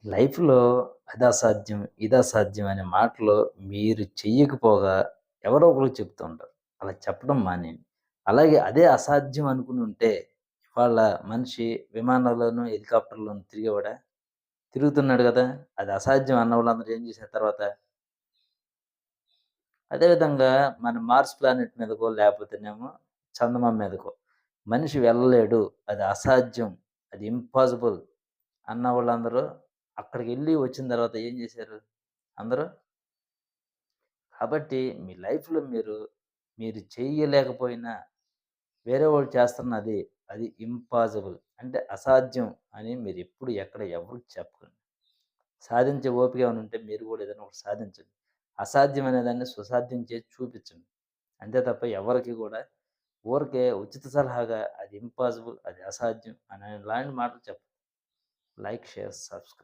లైఫ్‌లో అది అసాధ్యం, ఇది అసాధ్యం అనే మాటలు మీరు చెయ్యకపోగా ఎవరో ఒకళ్ళు చెప్తూ ఉంటారు. అలా చెప్పడం మానేయండి. అలాగే అదే అసాధ్యం అనుకుని ఉంటే ఇవాళ మనిషి విమానాల్లోనూ, హెలికాప్టర్‌లోనూ తిరిగేవాడా? తిరుగుతున్నాడు గదా! అది అసాధ్యం అన్నోళ్ళందరూ ఏం చేశారు తర్వాత? అదే విధంగా మన మార్స్ ప్లానెట్ మీదకో లేకపోతేనేమో చందమామ మీదకో మనిషి వెళ్ళలేడు. అది అసాధ్యం. అది ఇంపాసిబుల్ అన్నవోళ్ళందరూ అక్కడికెళ్ళి వచ్చిన తర్వాత ఏం జేశారు? అందరూ కాబట్టి మీ లైఫ్‌లో మీరు చెయ్యలేకపోయినా వేరే వాళ్ళు చేస్తున్నది అది ఇంపాసిబుల్ అంటే అసాధ్యం అని మీరెప్పుడు ఎక్కడ ఎవరికీ చెప్పకండి. సాధించే ఓపిక ఏమైనా ఉంటే మీరు గూడా ఏదైనా ఒకటి సాధించండి. అసాధ్యం అనే దాన్ని సుసాధ్యం చేసి చూపిచ్చండి. అంతే తప్ప ఎవరికీ గూడా ఊరికే ఉచిత సలహాగా అది ఇంపాసిబుల్, అది అసాధ్యం అని ఇలాంటి మాటలు చెప్పొద్దు. Like, share, subscribe.